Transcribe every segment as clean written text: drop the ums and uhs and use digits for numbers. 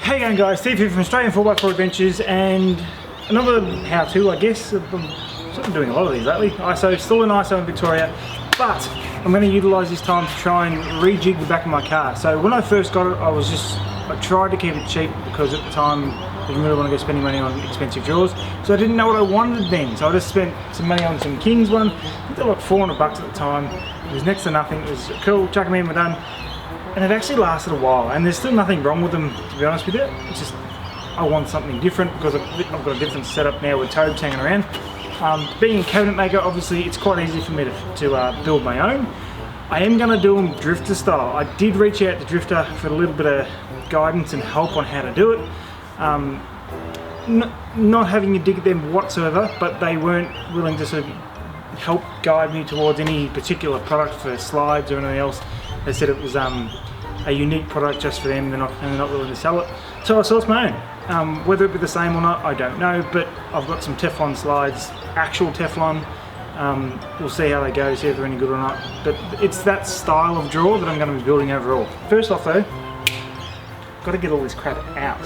How you going, guys? Steve here from Australian 4x4 Adventures, and another how-to, I guess. I've been sort of doing a lot of these lately. ISO, still in ISO in Victoria, but I'm going to utilise this time to try and rejig the back of my car. So when I first got it, I tried to keep it cheap because at the time I didn't really want to go spending money on expensive drawers. So I didn't know what I wanted then. So I just spent some money on some King's one. I think they were like $400 at the time. It was next to nothing. It was cool, chuck them in, we're done. And they've actually lasted a while, and there's still nothing wrong with them, to be honest with you. It's just, I want something different because I've got a different setup now with tubes hanging around. Being a cabinet maker, obviously it's quite easy for me to build my own. I am going to do them Drifta style. I did reach out to Drifta for a little bit of guidance and help on how to do it. Not having a dig at them whatsoever, but they weren't willing to sort of help guide me towards any particular product for slides or anything else. They said it was a unique product just for them, and they're not willing to sell it. So I sourced my own. Whether it be the same or not, I don't know, but I've got some Teflon slides, actual Teflon. We'll see how they go, see if they're any good or not. But it's that style of drawer that I'm going to be building overall. First off though, got to get all this crap out.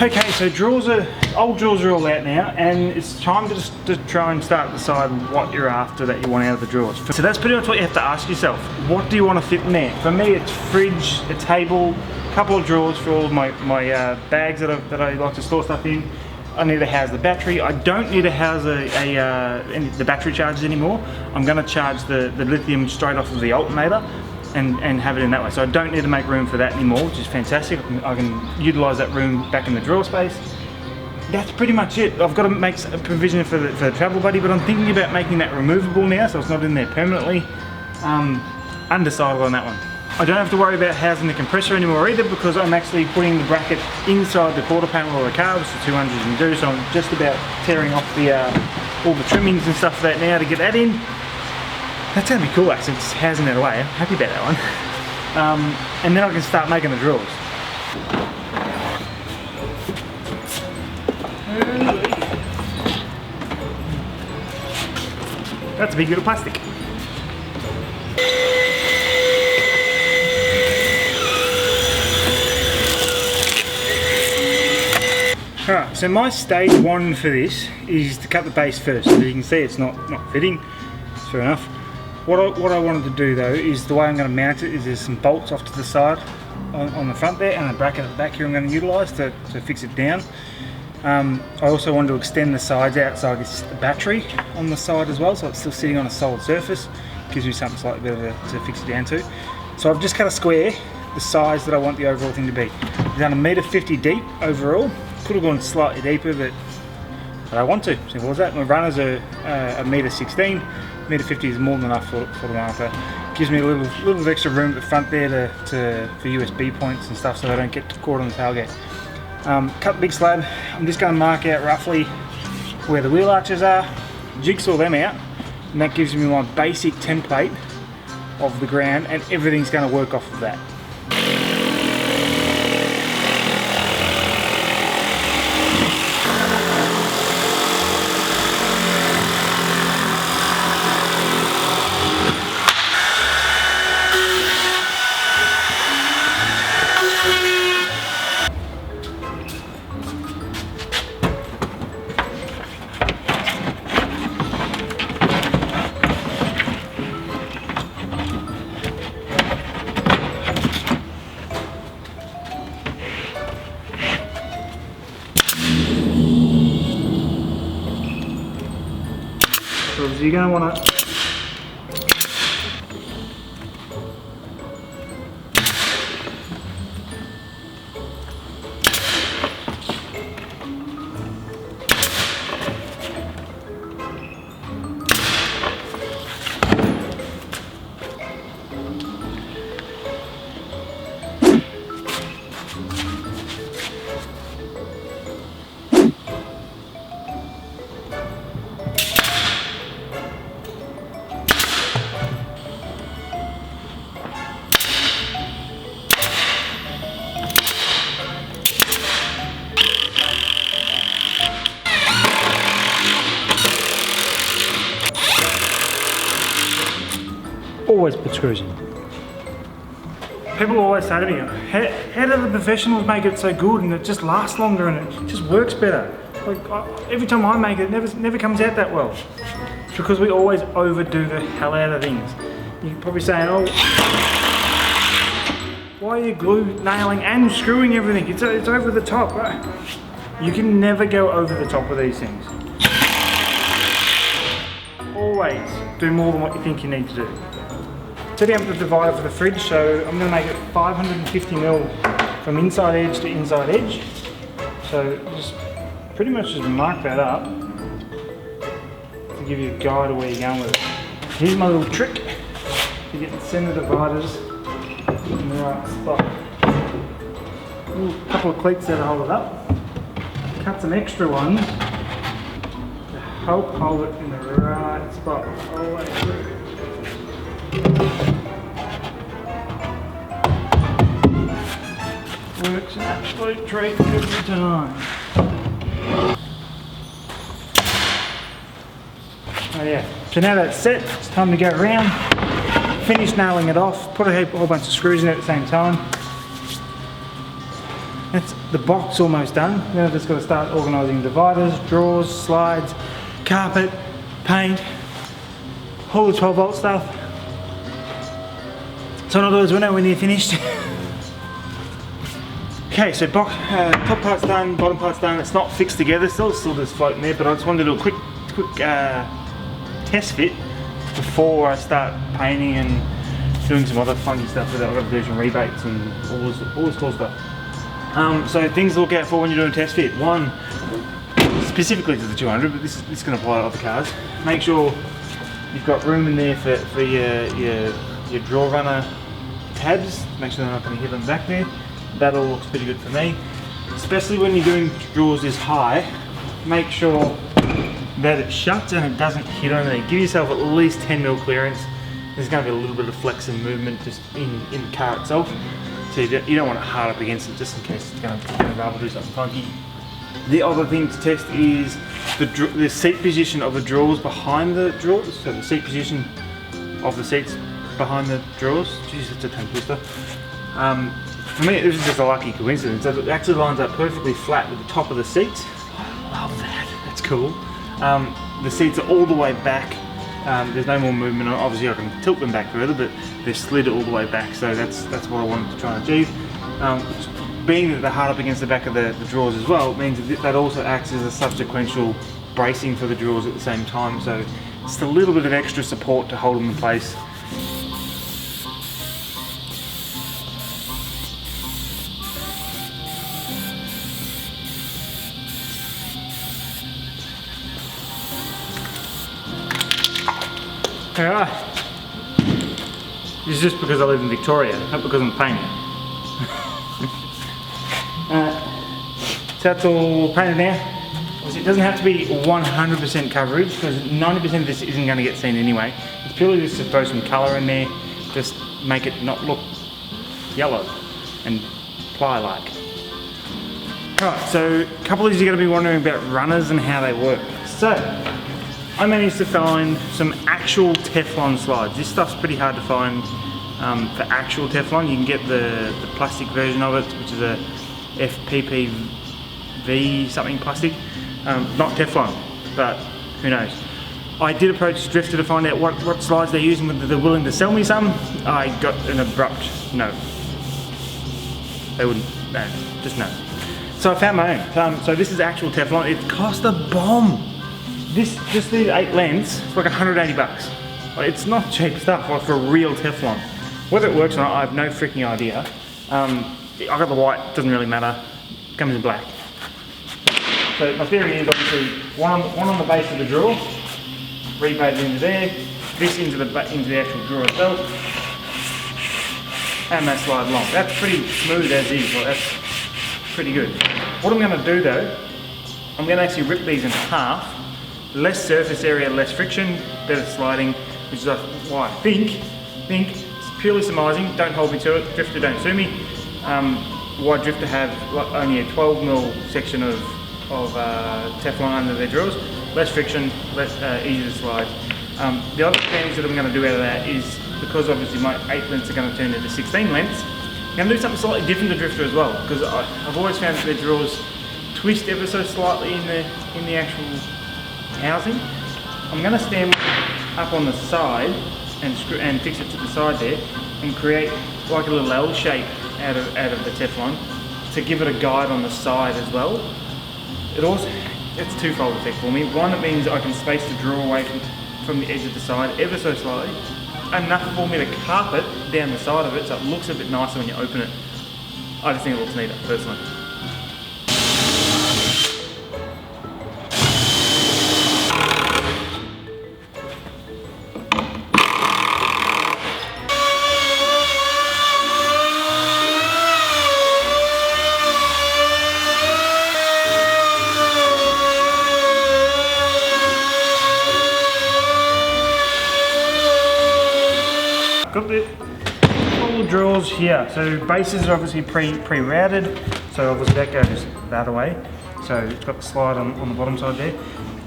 Okay, so old drawers are all out now, and it's time to try and start to decide what you're after that you want out of the drawers. So that's pretty much what you have to ask yourself. What do you want to fit in there? For me, it's fridge, a table, a couple of drawers for all of my bags that I like to store stuff in. I need to house the battery. I don't need to house the battery chargers anymore. I'm going to charge the lithium straight off of the alternator and have it in that way. So I don't need to make room for that anymore, which is fantastic. I can utilise that room back in the drawer space. That's pretty much it. I've got to make a provision for the travel buddy, but I'm thinking about making that removable now, so it's not in there permanently. Undecided on that one. I don't have to worry about housing the compressor anymore either, because I'm actually putting the bracket inside the quarter panel of the car, which the 200s can do. So I'm just about tearing off all the trimmings and stuff for that now to get that in. That's going to be cool actually, just housing that away. I'm happy about that one. And then I can start making the drawers. That's a big bit of plastic. Alright, so my stage one for this is to cut the base first. As you can see, it's not fitting. Fair enough. What I wanted to do though is the way I'm going to mount it is there's some bolts off to the side on the front there, and a bracket at the back here I'm going to utilise to fix it down. I also wanted to extend the sides out so I can sit the battery on the side as well, so it's still sitting on a solid surface. Gives me something slightly better to fix it down to. So I've just cut a square the size that I want the overall thing to be. I've done 1.50 m deep overall. Could have gone slightly deeper, but I want to. Simple as that. My runners are 1.16 m. 1.50 m is more than enough for the marker. Gives me a little bit of extra room at the front there for USB points and stuff, so they don't get caught on the tailgate. Cut the big slab. I'm just going to mark out roughly where the wheel arches are, jigsaw them out, and that gives me my basic template of the ground, and everything's going to work off of that. So you're going to want to always put screws in. People always say to me, how do the professionals make it so good and it just lasts longer and it just works better? Like, every time I make it, it never comes out that well. It's because we always overdo the hell out of things. You're probably saying, oh, why are you glue nailing and screwing everything? It's over the top, right? You can never go over the top of these things. Always do more than what you think you need to do. Setting up the divider for the fridge, so I'm going to make it 550mm from inside edge to inside edge. So just pretty much just mark that up to give you a guide of where you're going with it. Here's my little trick to get the centre dividers in the right spot. A couple of cleats there to hold it up. Cut some extra ones to help hold it in the right spot all the way through. Works an absolute treat every time. Oh yeah, so now that's set, it's time to go around, finish nailing it off, put a whole bunch of screws in at the same time. That's the box almost done. Now I've just got to start organising dividers, drawers, slides, carpet, paint, all the 12 volt stuff. So in other words, we're nowhere near finished. Okay, so top part's done, bottom part's done. It's not fixed together, still just floating there, but I just wanted to do a quick test fit before I start painting and doing some other funky stuff with it. I've got to do some rebates and all this cool stuff. So things to look out for when you're doing a test fit. One, specifically to the 200, but this is going to apply to other cars. Make sure you've got room in there for your draw runner tabs. Make sure they're not going to hit on the back there. That all looks pretty good for me. Especially when you're doing draws this high, make sure that it shuts and it doesn't hit on there. Give yourself at least 10mm clearance. There's going to be a little bit of flex and movement just in the car itself. So you don't want it hard up against it just in case it's going to rather do something funky. The other thing to test is the seat position of the drawers behind the drawers. So the seat position of the seats behind the drawers. Jeez, it's a tongue twister. For me, this is just a lucky coincidence. It actually lines up perfectly flat with the top of the seats. I love that. That's cool. The seats are all the way back. There's no more movement. Obviously, I can tilt them back further, but they're slid all the way back. So that's what I wanted to try and achieve. Being that they're hard up against the back of the drawers as well, means that also acts as a subsequential bracing for the drawers at the same time. So it's a little bit of extra support to hold them in place. Alright, this is just because I live in Victoria, not because I'm painting. So that's all painted now. Obviously it doesn't have to be 100% coverage because 90% of this isn't going to get seen anyway. It's purely just to throw some colour in there, just make it not look yellow and ply-like. Alright, so a couple of these you're going to be wondering about runners and how they work. So, I managed to find some actual Teflon slides. This stuff's pretty hard to find for actual Teflon. You can get the plastic version of it, which is a FPPV something plastic. Not Teflon, but who knows. I did approach Drifta to find out what slides they're using, whether they're willing to sell me some. I got an abrupt no. They wouldn't, no, just no. So I found my own. So this is actual Teflon. It cost a bomb. Just these 8 lengths, it's like 180 bucks. It's not cheap stuff, like for real Teflon. Whether it works or not, I have no freaking idea. I got the white, doesn't really matter. It comes in black. So my theory is obviously one on the base of the drawer, rebate into there, this into the actual drawer itself, and that slide along. That's pretty smooth as is, like that's pretty good. What I'm going to do though, I'm going to actually rip these in half. Less surface area, less friction, better sliding, which is why I think it's purely surmising, don't hold me to it, Drifta don't sue me. Why Drifta have only a 12mm section of Teflon under their drawers, less friction, easier to slide. The other advantage that I'm going to do out of that is, because obviously my 8 lengths are going to turn into 16 lengths, I'm going to do something slightly different to Drifta as well, because I've always found that their drawers twist ever so slightly in the actual housing. I'm going to stand up on the side and fix it to the side there and create like a little L shape out of the Teflon to give it a guide on the side as well. It's twofold effect for me. One, it means I can space the drawer away from the edge of the side ever so slightly, enough for me to carpet down the side of it so it looks a bit nicer when you open it. I just think it looks neater personally. Got all the drawers here. So bases are obviously pre-routed, so obviously that goes that way. So it's got the slide on the bottom side there.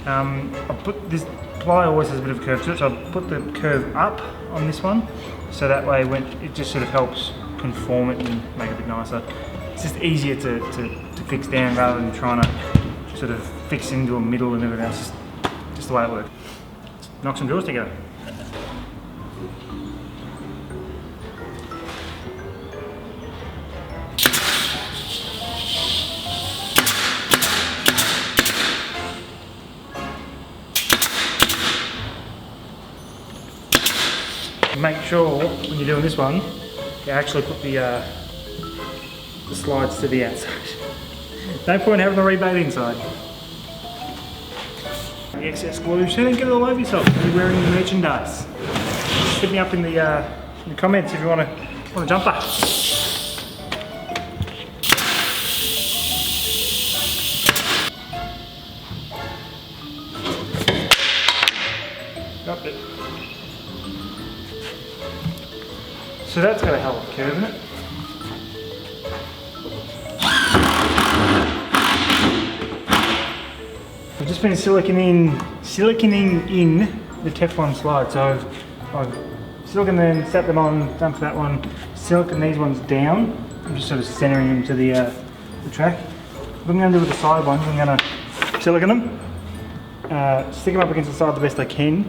I put this ply always has a bit of curve to it, so I put the curve up on this one, so that way when it just sort of helps conform it and make it a bit nicer. It's just easier to fix down rather than trying to sort of fix into a middle and everything else. Just the way it works. Let's knock some drawers together. Make sure when you're doing this one, you actually put the slides to the outside. No point having the rebate inside. The excess glue, so don't get it all over yourself when you're wearing the merchandise. Hit me up in the comments if you want a jumper. Got it. So that's got a hell of a curve in it. I've just been siliconing in the Teflon slide. So I've siliconed them, set them on, done for that one, silicon these ones down. I'm just sort of centering them to the track. What I'm going to do with the side ones, I'm going to silicon them, stick them up against the side the best I can.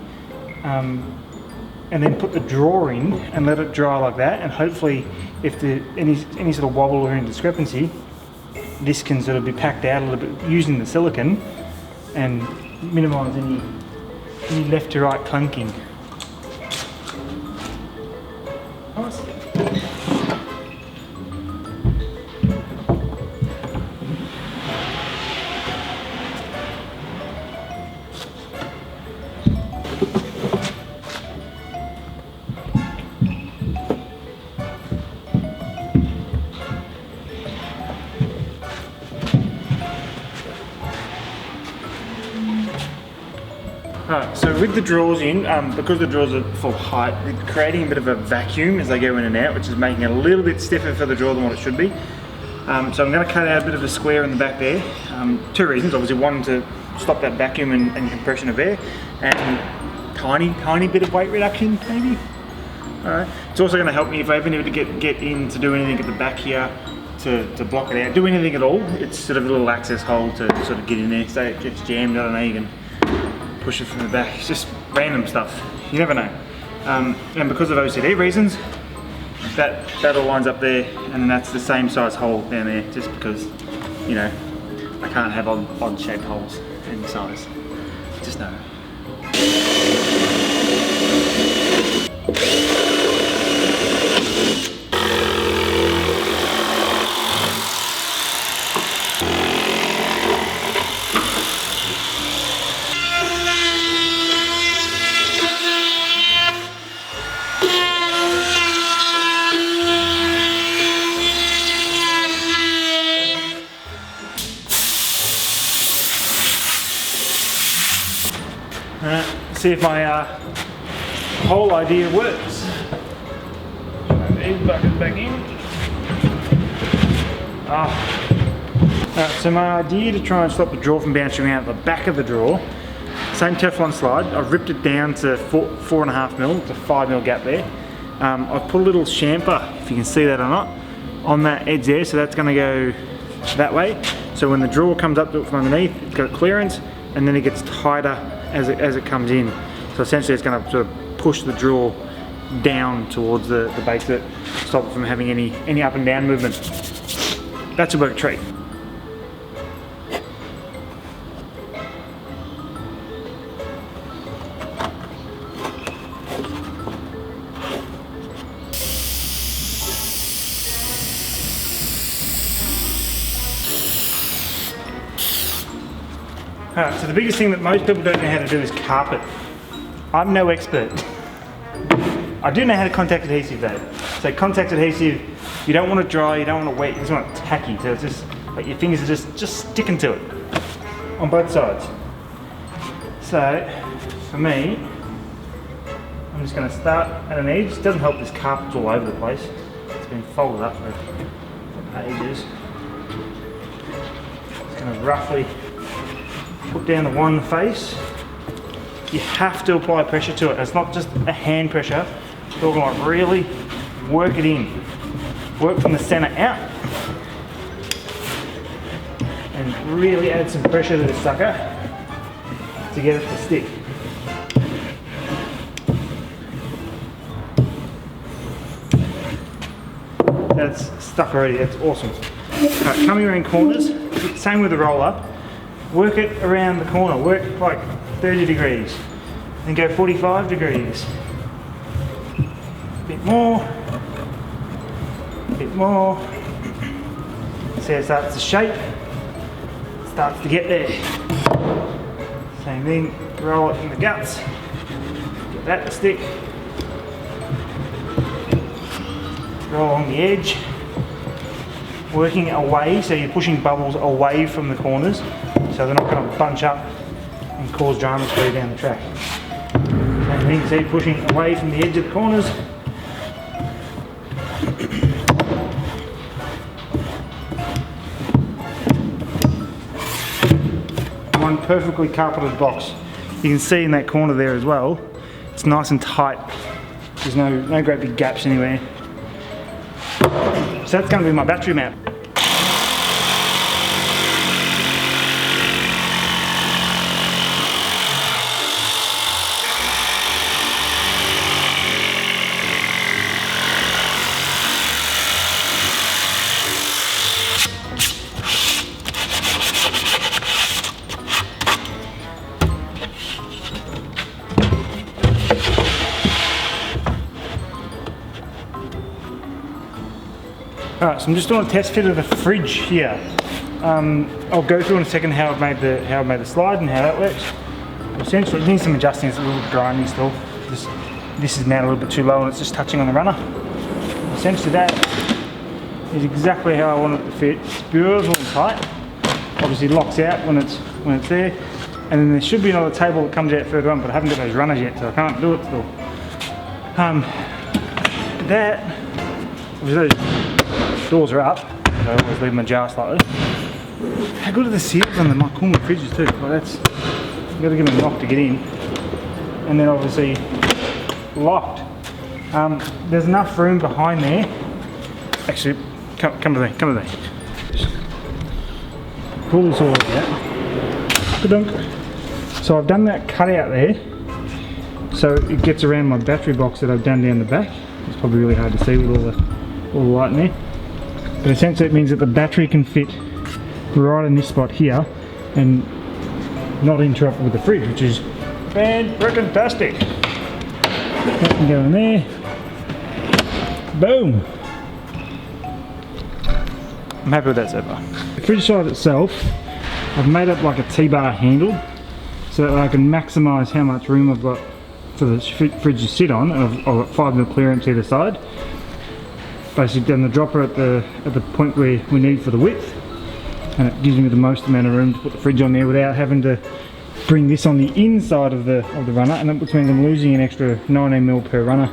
And then put the drawer in and let it dry like that, and hopefully if there's any sort of wobble or any discrepancy, this can sort of be packed out a little bit using the silicone and minimise any left to right clunking. Nice. Alright, so with the drawers in, because the drawers are full height, they're creating a bit of a vacuum as they go in and out, which is making it a little bit stiffer for the drawer than what it should be. So I'm going to cut out a bit of a square in the back there. Two reasons, obviously one to stop that vacuum and compression of air, and tiny bit of weight reduction maybe. Alright, it's also going to help me if I ever need to get in to do anything at the back here to block it out, do anything at all. It's sort of a little access hole to sort of get in there, so it gets jammed, I don't know, you can push it from the back. It's just random stuff, you never know. And because of OCD reasons, that all lines up there, and that's the same size hole down there, just because, you know, I can't have odd shaped holes in size. Just know. See if my whole idea works. These buckets back in. So my idea to try and stop the drawer from bouncing out the back of the drawer, same Teflon slide, I've ripped it down to 4.5 mil, it's a 5 mil gap there. I've put a little chamfer, if you can see that or not, on that edge there, so that's going to go that way. So when the drawer comes up to it from underneath, it's got clearance, and then it gets tighter as it comes in. So essentially it's going to sort of push the drawer down towards the base of it, stop it from having any up and down movement. That's a work treat. Alright, so the biggest thing that most people don't know how to do is carpet. I'm no expert. I do know how to contact adhesive though. So contact adhesive, you don't want it dry, you don't want it wet, you just want it tacky. So it's just like your fingers are just sticking to it on both sides. So for me, I'm just going to start at an edge. It doesn't help this carpet's all over the place. It's been folded up for ages. Just going to roughly put down the one face. You have to apply pressure to it. It's not just a hand pressure. You're going to really work it in. Work from the center out. And really add some pressure to this sucker to get it to stick. That's stuck already, that's awesome. Right, coming around corners, same with the roll up. Work it around the corner, work like 30 degrees, then go 45 degrees. A bit more. See how it starts to shape, starts to get there. Same thing, roll it in the guts, get that to stick. Roll on the edge, working away, so you're pushing bubbles away from the corners, so they're not going to bunch up and cause dramas for you down the track. Same thing, see, pushing away from the edge of the corners. One perfectly carpeted box. You can see in that corner there as well, it's nice and tight. There's no great big gaps anywhere. So that's going to be my battery map. Alright, so I'm just doing a test fit of the fridge here. I'll go through in a second how I've made the slide and how that works. Essentially, it needs some adjusting, it's a little bit grimy still. This is now a little bit too low and it's just touching on the runner. Essentially that is exactly how I want it to fit. It's beautiful and tight. Obviously locks out when it's there. And then there should be another table that comes out further on, but I haven't got those runners yet, so I can't do it still. That, obviously those doors are up, so I always leave them ajar slightly. How good are the seals on my Coolman fridges too? Well, that's, you've got to give them a knock to get in. And then obviously locked. There's enough room behind there. Actually, come with me, come with me. Just pull this all out. So I've done that cutout there, so it gets around my battery box that I've done down the back. It's probably really hard to see with all the light in there. But essentially it means that the battery can fit right in this spot here and not interrupt with the fridge, which is fan-freaking-tastic. That can go in there. Boom! I'm happy with that so far. The fridge side itself, I've made up like a T-bar handle so that I can maximise how much room I've got for the fridge to sit on. I've got 5mm clearance either side. Basically done the dropper at the point where we need for the width, and it gives me the most amount of room to put the fridge on there without having to bring this on the inside of the runner, and which means I'm losing an extra 19mm per runner,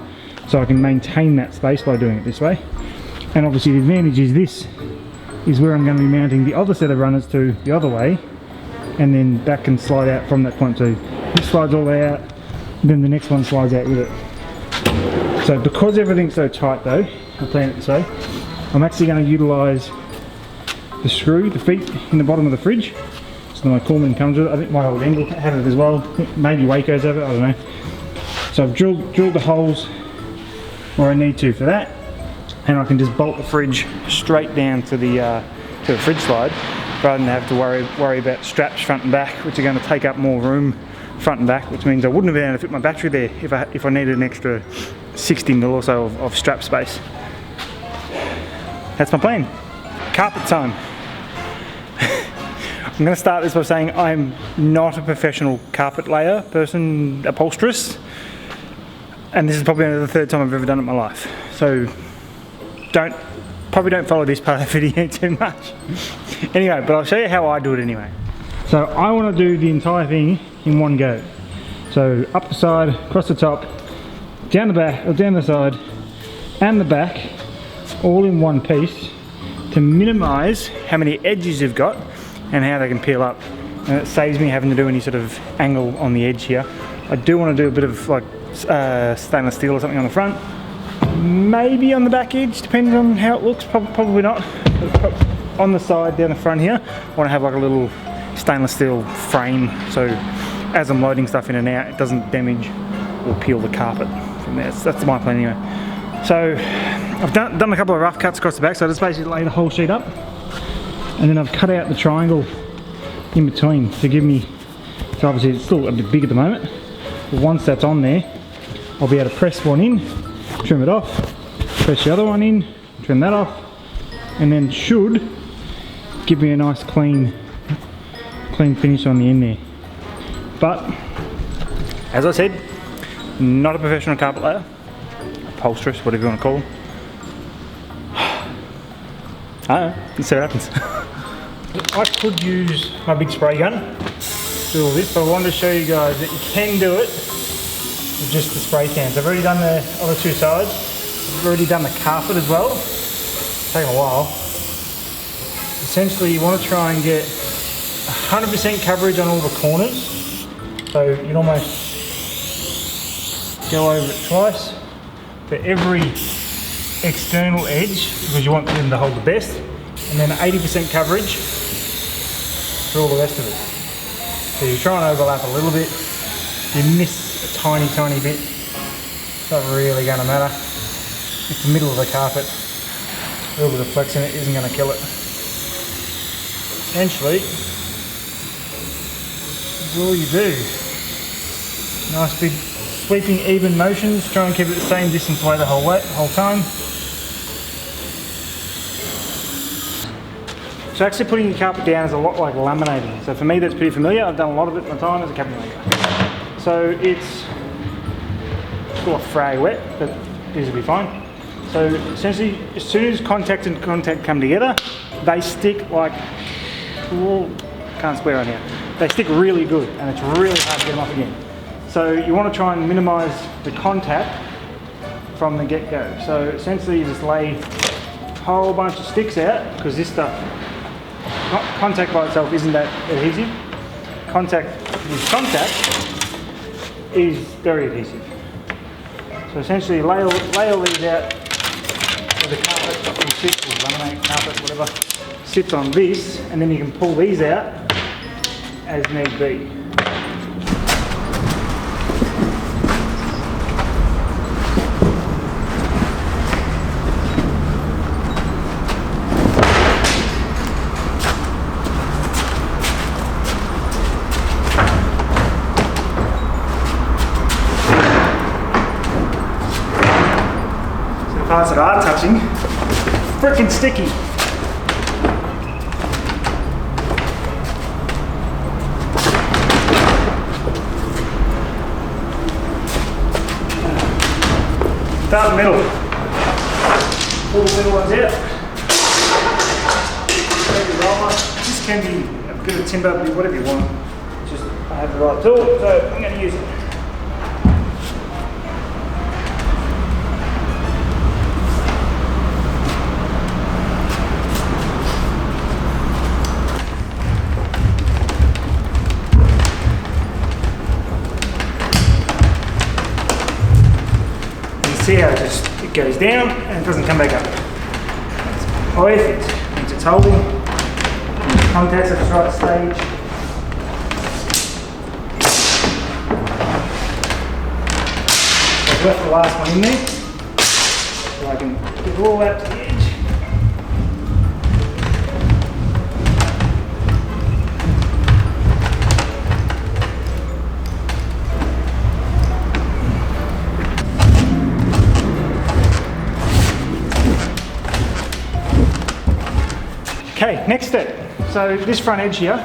so I can maintain that space by doing it this way. And obviously the advantage is this is where I'm going to be mounting the other set of runners to the other way, and then that can slide out from that point too. This slides all the way out, then the next one slides out with it. So because everything's so tight though, I plan it this way, I'm actually going to utilise the screw, the feet in the bottom of the fridge. So my Coolman comes with it. I think my old Engel had it as well. Maybe Jayco's have it, I don't know. So I've drilled the holes where I need to for that, and I can just bolt the fridge straight down to the fridge slide, rather than have to worry about straps front and back, which are going to take up more room front and back, which means I wouldn't have been able to fit my battery there if I needed an extra 60mm or so of strap space. That's my plan. Carpet time. I'm going to start this by saying I'm not a professional carpet layer person, upholsterist, and this is probably only the third time I've ever done it in my life. So probably don't follow this part of the video too much. Anyway, but I'll show you how I do it anyway. So I want to do the entire thing in one go. So up the side, across the top, down the back, or down the side, and the back, all in one piece, to minimise how many edges you've got and how they can peel up. And it saves me having to do any sort of angle on the edge here. I do want to do a bit of like stainless steel or something on the front, maybe on the back edge, depending on how it looks. Probably not. On the side, down the front here, I want to have like a little stainless steel frame, so as I'm loading stuff in and out, it doesn't damage or peel the carpet from there. That's my plan anyway. So I've done a couple of rough cuts across the back, so I just basically lay the whole sheet up, and then I've cut out the triangle in between to give me, so obviously it's still a bit big at the moment, but once that's on there, I'll be able to press one in, trim it off, press the other one in, trim that off, and then should give me a nice clean finish on the end there. But as I said, not a professional carpet layer, upholsterist, whatever you want to call them. I don't know, let's see what happens. I could use my big spray gun to do all this, but I wanted to show you guys that you can do it with just the spray cans. I've already done the other two sides. I've already done the carpet as well. It's taken a while. Essentially, you want to try and get 100% coverage on all the corners. So you'd almost go over it twice for every external edge, because you want them to hold the best, and then 80% coverage for all the rest of it. So you try and overlap a little bit. If you miss a tiny bit, it's not really going to matter. It's the middle of the carpet. A little bit of flex in it isn't going to kill it. Essentially, that's all you do. Nice big sweeping even motions. Try and keep it the same distance away the whole time. So actually putting your carpet down is a lot like laminating. So for me that's pretty familiar. I've done a lot of it in my time as a cabinet maker. So it's still a fray wet, but these will be fine. So essentially, as soon as contact and contact come together, they stick like, can't swear on here, they stick really good and it's really hard to get them up again. So you want to try and minimise the contact from the get-go. So essentially you just lay a whole bunch of sticks out, because this stuff, contact by itself isn't that adhesive. Contact with contact is very adhesive. So essentially lay all these out where the carpet sits, or laminate carpet, whatever, sits on this, and then you can pull these out as need be. Parts that are touching, freaking sticky. Start in the middle. Pull the middle ones out. This can be a bit of timber, whatever you want. Just I have the right tool, so I'm going to use it. See how it goes down and it doesn't come back up. It's perfect. Means it's holding. The contacts at the right stage. I've left the last one in there, so I can get all that to the edge. Okay, next step. So this front edge here,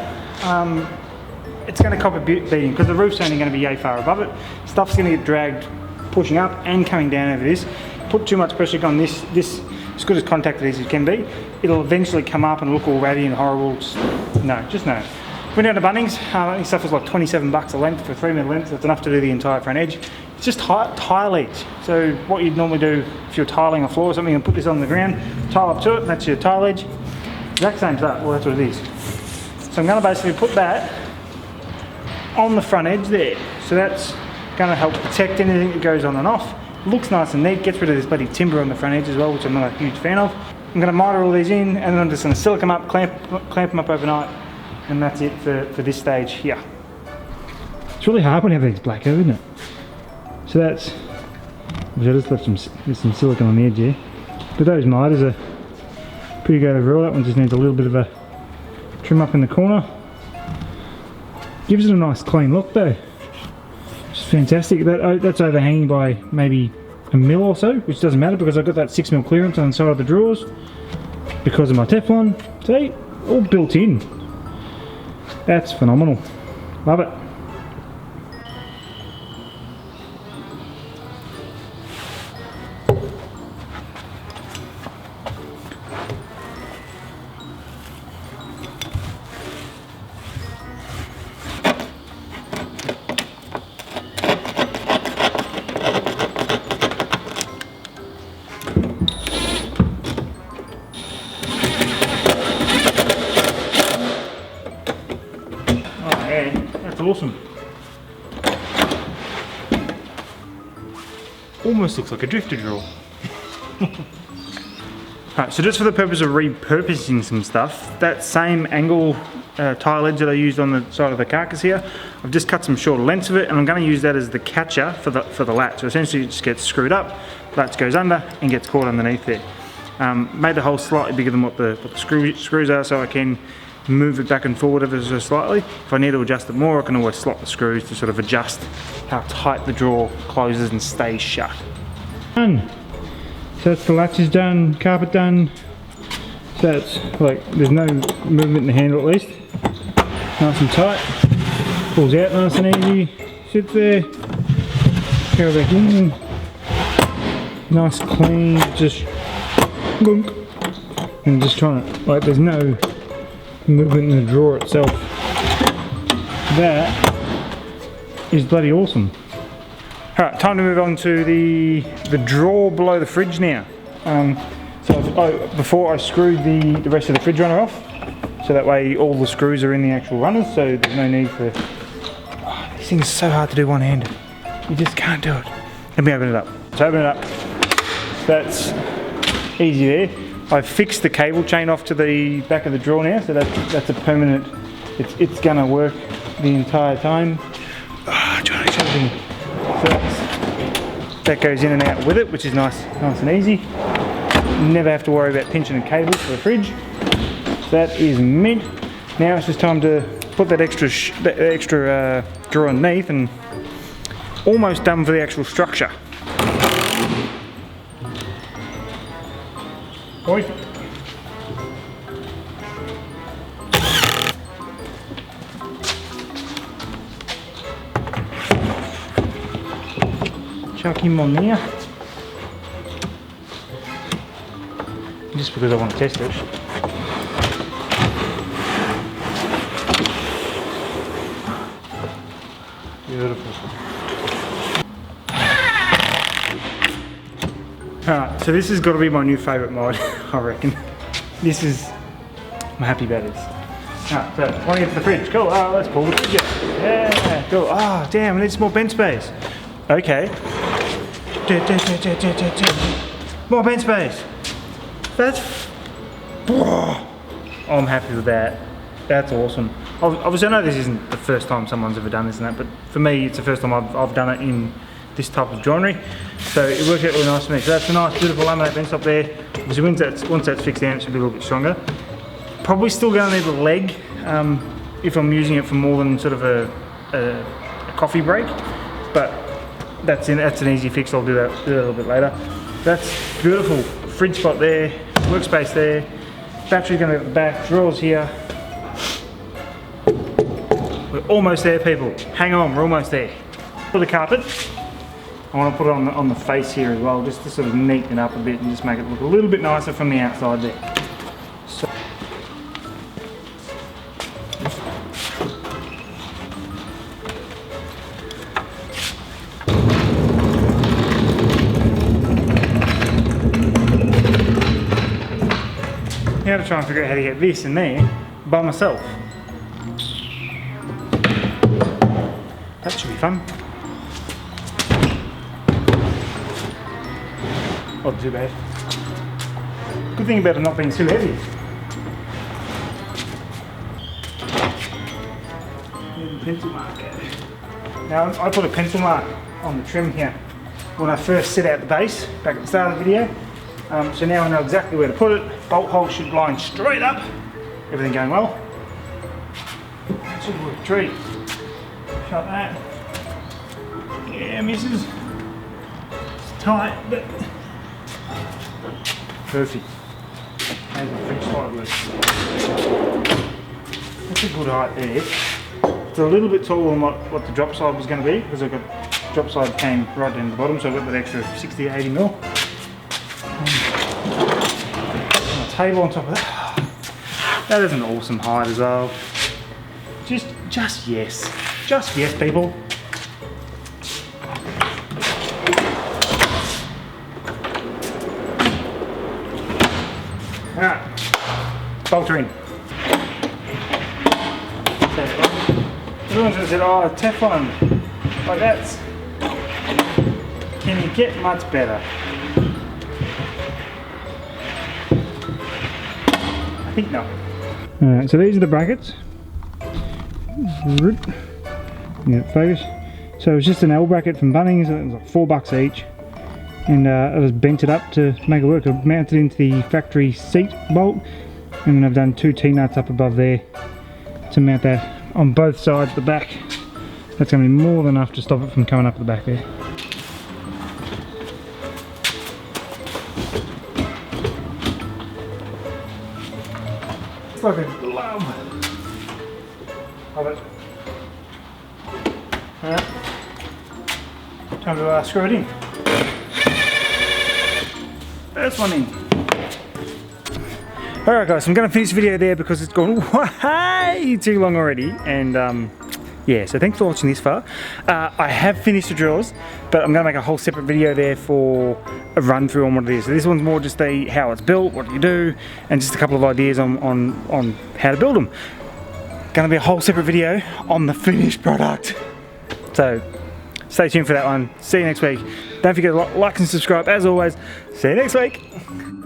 it's going to cop a beating because the roof's only going to be yay far above it. Stuff's going to get dragged, pushing up and coming down over this. Put too much pressure on this, as good as contacted as it can be, it'll eventually come up and look all ratty and horrible. Just no. Went down to Bunnings, this stuff was like 27 bucks a length for 3 metre length. That's enough to do the entire front edge. It's just tile edge. So what you'd normally do if you're tiling a floor or something, and put this on the ground, tile up to it, that's your tile edge. Exact same stuff, well that's what it is. So I'm going to basically put that on the front edge there. So that's going to help protect anything that goes on and off. Looks nice and neat, gets rid of this bloody timber on the front edge as well, which I'm not a huge fan of. I'm going to miter all these in, and then I'm just going to silicone them up, clamp them up overnight, and that's it for this stage here. It's really hard when everything's black, isn't it? So that's, I just left some silicone on the edge here. But those miters are pretty good overall. That one just needs a little bit of a trim up in the corner. Gives it a nice clean look though. It's fantastic. That's overhanging by maybe a mil or so, which doesn't matter because I've got that 6 mil clearance on the side of the drawers because of my Teflon. See, all built in. That's phenomenal. Love it. That's awesome. Almost looks like a drifter drill. Alright, so just for the purpose of repurposing some stuff, that same angle tile edge that I used on the side of the carcass here, I've just cut some shorter lengths of it, and I'm going to use that as the catcher for the latch. So essentially it just gets screwed up, latch goes under and gets caught underneath there. Made the hole slightly bigger than what the screws are, so I can move it back and forward ever so slightly. If I need to adjust it more, I can always slot the screws to sort of adjust how tight the drawer closes and stays shut. Done. So that's the latches done, carpet done. So that's like, there's no movement in the handle at least. Nice and tight. Pulls out nice and easy. Sits there. Go back in. Nice clean, just gunk. And just trying to, like, there's no movement in the drawer itself. That is bloody awesome. Alright, time to move on to the drawer below the fridge now. Before I screwed the rest of the fridge runner off, so that way all the screws are in the actual runners, so there's no need for... Oh, these things are so hard to do one-handed. You just can't do it. Let me open it up. So open it up. That's easy there. I've fixed the cable chain off to the back of the drawer now, so that's a permanent... It's gonna work the entire time. Oh, trying to show you. So that goes in and out with it, which is nice and easy. Never have to worry about pinching a cable for the fridge. That is mint. Now it's just time to put that extra drawer underneath, and almost done for the actual structure. Oi. Chuck him on there. Just because I want to test it. Beautiful. Alright, so this has got to be my new favourite mod, I reckon. This is... I'm happy about this. Alright, so want to get to the fridge. Cool, let's pull the fridge out. Yeah, cool. Oh, damn, I need some more bench space. Okay. More bench space. That's... I'm happy with that. That's awesome. Obviously I know this isn't the first time someone's ever done this and that, but for me it's the first time I've done it in this type of joinery. So it worked out really nice for me. So that's a nice beautiful laminate bench top there. Obviously once that's fixed down it should be a little bit stronger. Probably still going to need a leg if I'm using it for more than sort of a coffee break. But that's an easy fix. I'll do that a little bit later. That's beautiful. Fridge spot there, workspace there. Battery's going to be at the back. Drawers here. We're almost there, people. Hang on, we're almost there. For the carpet, I want to put it on the face here as well, just to sort of neaten it up a bit and just make it look a little bit nicer from the outside there. So now to try and figure out how to get this in there by myself. That should be fun. Not too bad. Good thing about it not being too heavy. Pencil mark. Now I put a pencil mark on the trim here when I first set out the base back at the start of the video. So now I know exactly where to put it. Bolt hole should line straight up. Everything going well. That should work a treat. Shut that. Yeah, misses. It's tight, but perfect. There's my fridge side work. That's a good height there. It's a little bit taller than what the drop side was going to be, because I've got drop side came right down the bottom, so I've got that extra 60-80 mil. My table on top of that. That is an awesome height as well. Just yes. Just yes, people. Alright, bolt her in. Everyone's going to say, oh, Teflon, like that's. Can you get much better? I think no. Alright, so these are the brackets. Yeah, focus. So it was just an L bracket from Bunnings, it was like $4 each. And I just bent it up to make it work. I've mounted into the factory seat bolt, and then I've done 2 T-nuts up above there to mount that on both sides of the back. That's going to be more than enough to stop it from coming up the back there. It's like a glove. Love it. Alright, time to screw it in. First one in. Alright guys, I'm going to finish the video there because it's gone way too long already, and yeah, so thanks for watching this far. I have finished the drills, but I'm going to make a whole separate video there for a run through on what it is. So this one's more just how it's built, what you do, and just a couple of ideas on how to build them. Going to be a whole separate video on the finished product. So stay tuned for that one. See you next week. Don't forget to like and subscribe as always. See you next week.